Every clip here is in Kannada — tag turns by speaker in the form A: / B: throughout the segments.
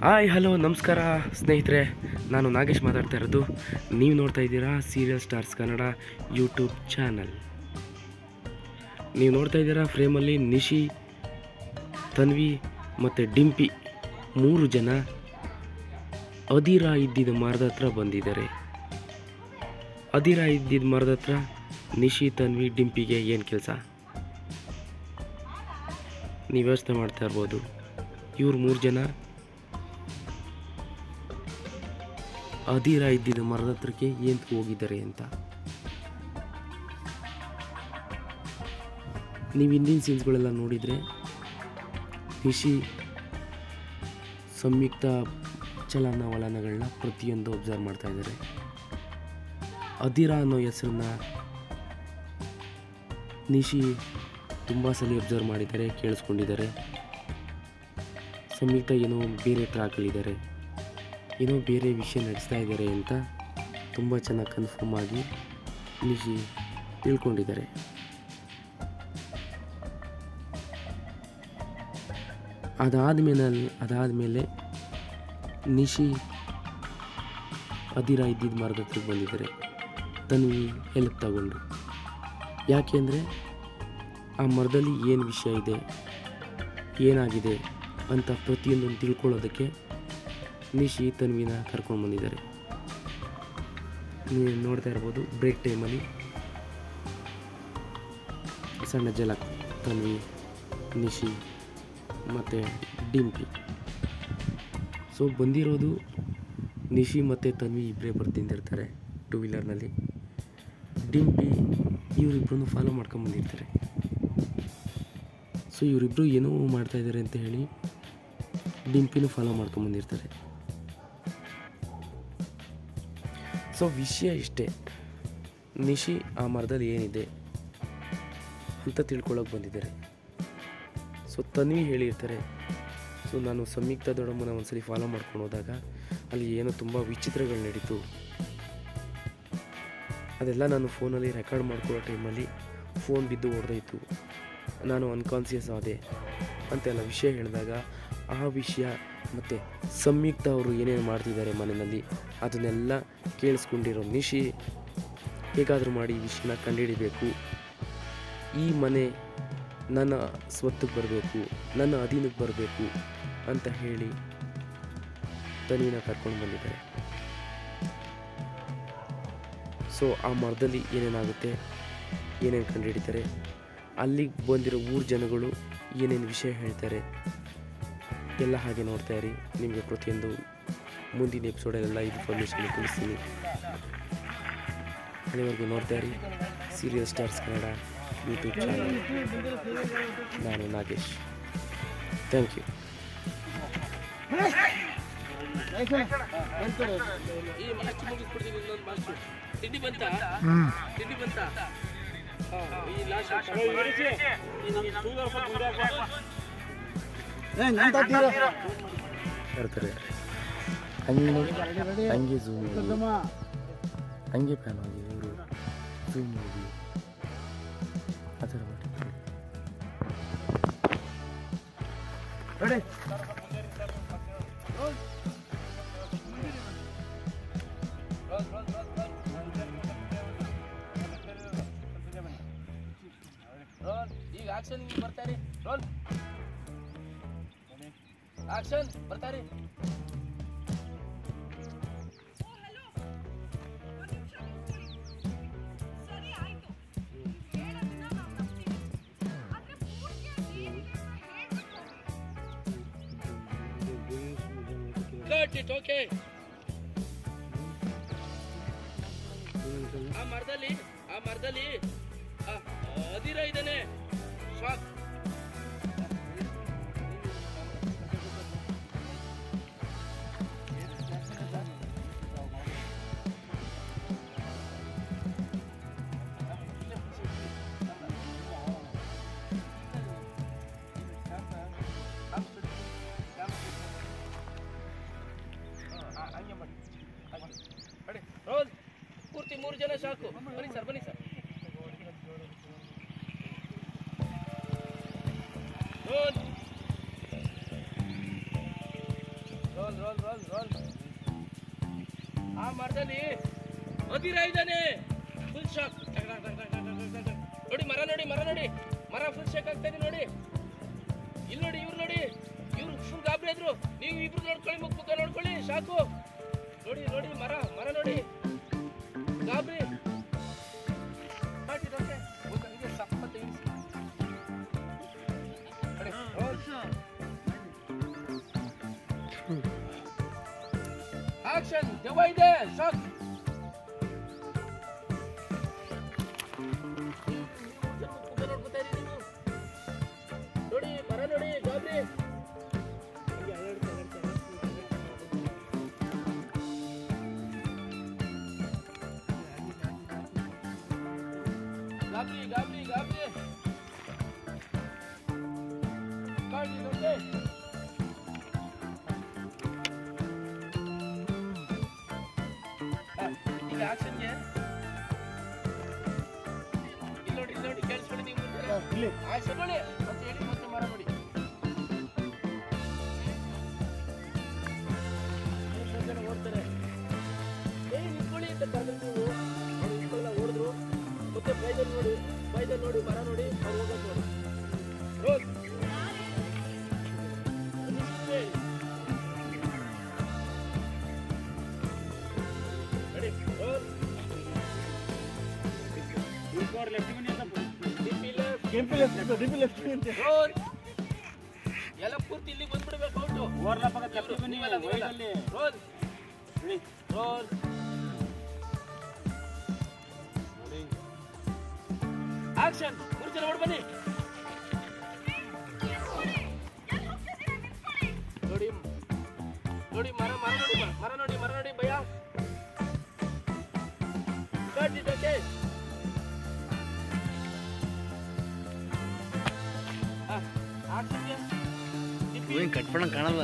A: ಹಾಯ್ ಹಲೋ ನಮಸ್ಕಾರ ಸ್ನೇಹಿತರೆ, ನಾನು ನಾಗೇಶ್ ಮಾತಾಡ್ತಾ ಇರೋದು. ನೀವು ನೋಡ್ತಾ ಇದ್ದೀರಾ serial stars Kannada YouTube channel. ನೀವು ನೋಡ್ತಾ ಇದ್ದೀರಾ ಫ್ರೇಮಲ್ಲಿ ನಿಶಿ, ತನ್ವಿ ಮತ್ತು ಡಿಂಪಿ 3 ಜನ ಅದಿರಾ ಇದ್ದಿದ್ದ ಮರದ ಹತ್ರ ಬಂದಿದ್ದಾರೆ. ಅದಿರಾ ಇದ್ದಿದ್ದ ಮರದ ಹತ್ರ ನಿಶಿ, ತನ್ವಿ, ಡಿಂಪಿಗೆ ಏನು ಕೆಲಸ ನೀವು ಯೋಚನೆ ಮಾಡ್ತಾ ಇರ್ಬೋದು. ಇವ್ರು 3 ಜನ ಅದಿರಾ ಇದ್ದಿದ್ದ ಮರದ ಹತ್ರಕ್ಕೆ ಏನು ಹೋಗಿದ್ದಾರೆ ಅಂತ. ನೀವು ಹಿಂದಿನ ಸೀನ್ಸ್ಗಳೆಲ್ಲ ನೋಡಿದರೆ ನಿಶಿ ಸಂಯುಕ್ತ ಚಲನವಲನಗಳನ್ನ ಪ್ರತಿಯೊಂದು ಅಬ್ಸರ್ವ್ ಮಾಡ್ತಾ ಇದ್ದಾರೆ. ಅದಿರಾ ಅನ್ನೋ ಹೆಸರನ್ನ ನಿಶಿ ತುಂಬ ಸಲ ಅಬ್ಸರ್ವ್ ಮಾಡಿದ್ದಾರೆ, ಕೇಳಿಸ್ಕೊಂಡಿದ್ದಾರೆ. ಸಂಯುಕ್ತ ಏನೋ ಬೇರೆ ಟ್ರ್ಯಾಕಲ್ಲಿದ್ದಾರೆ, ಏನೋ ಬೇರೆ ವಿಷಯ ನಡೆಸ್ತಾ ಇದ್ದಾರೆ ಅಂತ ತುಂಬ ಚೆನ್ನಾಗಿ ಕನ್ಫರ್ಮ್ ಆಗಿ ನಿಶಿ ತಿಳ್ಕೊಂಡಿದ್ದಾರೆ. ಅದಾದಮೇಲೆ ನಿಶಿ ಅದಿರಾ ಇದ್ದಿದ್ದ ಮರದ ಹತ್ರಕ್ಕೆ ಬಂದಿದ್ದಾರೆ, ತನ್ವಿ ಹೆಲ್ಪ್ ತಗೊಂಡು. ಯಾಕೆಂದರೆ ಆ ಮರದಲ್ಲಿ ಏನು ವಿಷಯ ಇದೆ, ಏನಾಗಿದೆ ಅಂತ ಪ್ರತಿಯೊಂದನ್ನು ತಿಳ್ಕೊಳ್ಳೋದಕ್ಕೆ ನಿಶಿ ತನ್ವಿನ ಕರ್ಕೊಂಡು ಬಂದಿದ್ದಾರೆ. ನೀವು ನೋಡ್ತಾ ಇರ್ಬೋದು, ಬ್ರೇಕ್ ಟೈಮಲ್ಲಿ ಸಣ್ಣ ಜಲಕ್ ತನ್ವಿ, ನಿಶಿ ಮತ್ತು ಡಿಂಪಿ. ಸೊ ಬಂದಿರೋದು ನಿಶಿ ಮತ್ತು ತನ್ವಿ ಇಬ್ಬರೇ ಬರ್ತಿರ್ತಾರೆ 2 ವೀಲರ್ನಲ್ಲಿ. ಡಿಂಪಿ ಇವರಿಬ್ಬರನ್ನು ಫಾಲೋ ಮಾಡ್ಕೊಂಬಂದಿರ್ತಾರೆ. ಸೊ ಇವರಿಬ್ಬರು ಏನೋ ಮಾಡ್ತಾಯಿದ್ದಾರೆ ಅಂತ ಹೇಳಿ ಡಿಂಪಿನೂ ಫಾಲೋ ಮಾಡ್ಕೊಂಬಂದಿರ್ತಾರೆ. ಸೊ ವಿಷಯ ಇಷ್ಟೇ, ನಿಶಿ ಆ ಮರದಲ್ಲಿ ಏನಿದೆ ಅಂತ ತಿಳ್ಕೊಳ್ಳೋಕೆ ಬಂದಿದ್ದಾರೆ. ಸೊ ತನ್ವಿ ಹೇಳಿರ್ತಾರೆ, ಸೊ ನಾನು ಸಂಯುಕ್ತ ದೊಡ್ಡಮ್ಮನ ಒಂದ್ಸಲಿ ಫಾಲೋ ಮಾಡ್ಕೊಂಡು ಹೋದಾಗ ಅಲ್ಲಿ ಏನೋ ತುಂಬ ವಿಚಿತ್ರಗಳು ನಡೀತು, ಅದೆಲ್ಲ ನಾನು ಫೋನಲ್ಲಿ ರೆಕಾರ್ಡ್ ಮಾಡ್ಕೊಳ್ಳೋ ಟೈಮಲ್ಲಿ ಫೋನ್ ಬಿದ್ದು ಹೊಡೆದೋಯ್ತು, ನಾನು ಅನ್ಕಾನ್ಸಿಯಸ್ ಆದೆ ಅಂತೆಲ್ಲ ವಿಷಯ ಹೇಳಿದಾಗ ಆ ವಿಷಯ ಮತ್ತು ಸಂಯುಕ್ತ ಅವರು ಏನೇನು ಮಾಡ್ತಿದ್ದಾರೆ ಮನೆಯಲ್ಲಿ ಅದನ್ನೆಲ್ಲ ಕೇಳಿಸ್ಕೊಂಡಿರೋ ನಿಶಿ ಹೇಗಾದರೂ ಮಾಡಿ ಈ ವಿಷಯನ ಕಂಡುಹಿಡಿಬೇಕು, ಈ ಮನೆ ನನ್ನ ಸ್ವತ್ತಿಗೆ ಬರಬೇಕು, ನನ್ನ ಅಧೀನಕ್ಕೆ ಬರಬೇಕು ಅಂತ ಹೇಳಿ ತನ್ವಿನ ಕರ್ಕೊಂಡು ಬಂದಿದ್ದಾರೆ. ಸೊ ಆ ಮರದಲ್ಲಿ ಏನೇನಾಗುತ್ತೆ, ಏನೇನು ಕಂಡುಹಿಡಿತಾರೆ, ಅಲ್ಲಿಗೆ ಬಂದಿರೋ ಊರ ಜನಗಳು ಏನೇನು ವಿಷಯ ಹೇಳ್ತಾರೆ ಎಲ್ಲ ಹಾಗೆ ನೋಡ್ತಾ ಇರಿ. ನಿಮಗೆ ಪ್ರತಿಯೊಂದು ಮುಂದಿನ ಎಪಿಸೋಡಲ್ಲೆಲ್ಲ ಇನ್ಫಾರ್ಮೇಷನ್ ತಿಳಿಸ್ತೀನಿ. ಅಲ್ಲಿವರೆಗೂ ನೋಡ್ತಾ ಇರಿ serial stars Kannada YouTube channel. ನಾನು ನಾಗೇಶ್, ಥ್ಯಾಂಕ್ ಯು. ಬರ್ತಾರೆ ಹಂಗೆ ಝೂಮ್ ಹಂಗೆ ಪ್ಯಾನ್ ಆಗಿ ಇವರು ಝೂಮ್ ಹೋಗಿ ಆ ಥರ ಮಾಡಿರ್ತಾರೆ.
B: ಈಗ ಆಕ್ಷನ್ ಬರ್ತಾರೆ, ರೋಲ್ ಆಕ್ಷನ್ ಬರ್ತಾರೆ. It okay. ಆ ಮರದಲ್ಲಿ ಅದಿರಾ ಇದ್ದಾನೆ. ಶಾಕ್ ರೋಲ್ ಪೂರ್ತಿ 3 ಜನ ಸಾಕು. ಬನ್ನಿ ಸರ್, ಬನ್ನಿ sir. Roll roll roll roll roll. ಆ ಮರದಲ್ಲಿ ಅದಿರ ಇದ್ದಾನೆ, ಫುಲ್ ಶಾಕ್. ನೋಡಿ ಮರ ನೋಡಿ, ಮರ ನೋಡಿ, ಮರ ಫುಲ್ ಶಾಕ್ ಆಗ್ತಾ ಇದೆ ನೋಡಿ. ಇಲ್ಲಿ ನೋಡಿ, ಇವ್ರು ನೋಡಿ, ಇವ್ರು ಫುಲ್ ಗಾಬರಿ ಆದ್ರು. ನೀವು ಇಬ್ರು ನೋಡ್ಕೊಳ್ಳಿ, ಮುಖ ನೋಡ್ಕೊಳ್ಳಿ, ಶಾಕು. ನೋಡಿ ನೋಡಿ ಮರ, ಮರ ನೋಡಿ, ಗಾಬರಿ. ಸಪ್ಪತ್ತೆ ಆಕ್ಷನ್, ದೆವ್ವ ಇದೆ, ಶಾಕ್. ನೋಡಿ ಮರ ನೋಡಿ, ಗಾಬರಿ. ಗಾಬರಿ ಗಾಬರಿ ಗಾಬರಿ. ಕಾಳಜಿ ನೋಡಿ. ಈಗ ಆಕ್ಷನ್ಗೆ ಇಲ್ಲಿ ನೋಡಿ, ಇಲ್ಲಿ ನೋಡಿ, ಕೇಳಿಸ್ಕೊಳ್ಳಿ ನೀವು. ಆಕ್ಷನ್ ನೋಡಿ ಮತ್ತೆ ಹೇಳಿ, ಮತ್ತೆ ಮರ ನೋಡಿ. ಜನ ಓಡ್ತಾರೆ, ನಿಂತ್ಕೊಳ್ಳಿ ಅಂತ ಕರೆದ್ರು ನೀವು. ಅವ್ರು ನಿಂತ್ಕೊಳ್ಳ, ಓಡಿದ್ರು. ಮತ್ತೆ ಬೈದಲ್ಲಿ ನೋಡಿ, ಬೈದಲ್ಲಿ ನೋಡಿ, ಮರ ನೋಡಿ, ಅವ್ರು ಹೋಗೋದು ನೋಡಿ. ರೋಲ್ ಎಲ್ಲ ಪೂರ್ತಿ ಇಲ್ಲಿ ಬಂದ್ಬಿಡ್ಬೇಕು. Out roll roll. ಆಕ್ಷನ್, 3 ಜನ ಓಡ್ ಬನ್ನಿ. ನೋಡಿ ನೋಡಿ ಮರ, ಮರ ನೋಡಿ, ಮರ ನೋಡಿ, ಮರ ನೋಡಿ, ಭಯ.
A: ಕಟ್ ಮಾಡಂಗ್ ಕಾಣಲ್ಲ.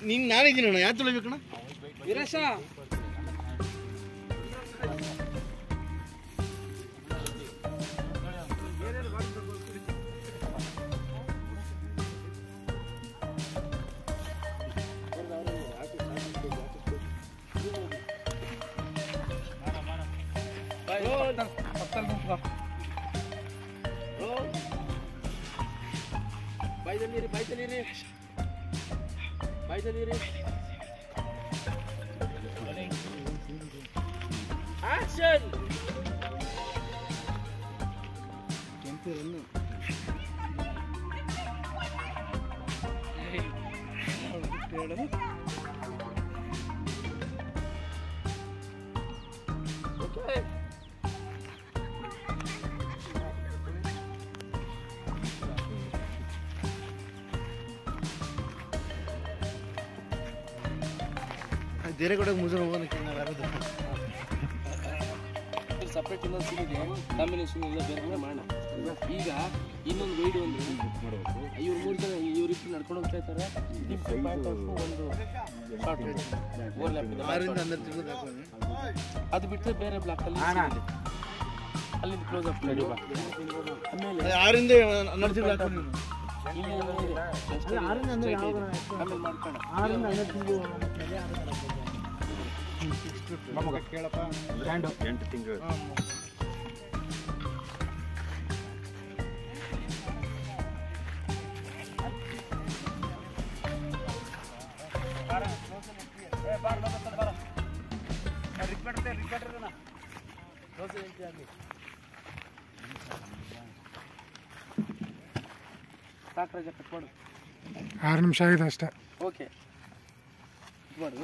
C: ನೀನ್ ನಾನಿದ್ದೀನಿ ಅಣ್ಣ, ಯಾರು ತೊಳಿಬೇಕಣ್ಣ?
B: ವಿರಾಶ ಬೈದಲ್ಲಿರಿ, ಬೈದಲ್ಲಿರಿ, ಬೈದಲ್ಲಿರಿ. ಆಕ್ಷನ್. ಓಕೆ,
C: ಬೇರೆ ಕಡೆ ಮುಜರ್ ಹೋಗೋದಕ್ಕೆ
B: ಸಪ್ರೇಟ್ ಇನ್ನೊಂದು ಸೀನ್ ಇದೆ, ಕಾಂಬಿನೇಷನ್ ಇಲ್ಲ, ಬೇರೆ ಬೇರೆ ಮಾಡೋಣ. ಈಗ ಇನ್ನೊಂದು ವೈಡ್ ಒಂದು ಇವ್ರು 3 ಜನ ಇವ್ರಿಬ್ರು ನಡ್ಕೊಂಡು ಹೋಗ್ತಾ ಇರ್ತಾರೆ. ಒಂದು ಶಾರ್ಟ್ ಓವರ್ಲ್ಯಾಪ್ ಇದೆ,
C: 6ರಿಂದ 12 ತಿಂಗಳು ಹಾಕೋಣ.
B: ಅದು ಬಿಟ್ಟರೆ ಬೇರೆ ಬ್ಲಾಕ್ ಅಲ್ಲಿ ಅಲ್ಲಿಂದ ಕ್ಲೋಸ್ ಅಪ್ ಮಾಡಿ. ಆಮೇಲೆ
C: 6ರಿಂದ 12 ತಿಂಗಳು ಹಾಕೋಣ.
B: ಇಲ್ಲಿ ಆಮೇಲೆ ಮಾಡ್ಕೋಣ.
C: 6ರಿಂದ 12 ತಿಂಗಳು ಕೇಳಪ್ಪ. 8 ತಿಂಗಳು
B: ಸಾಕು ರಜೆ ಕಟ್ ಮಾಡು.
D: 6 ನಿಮಿಷ ಆಗಿದೆ ಅಷ್ಟೇ.
B: ಓಕೆ ಮಾಡು.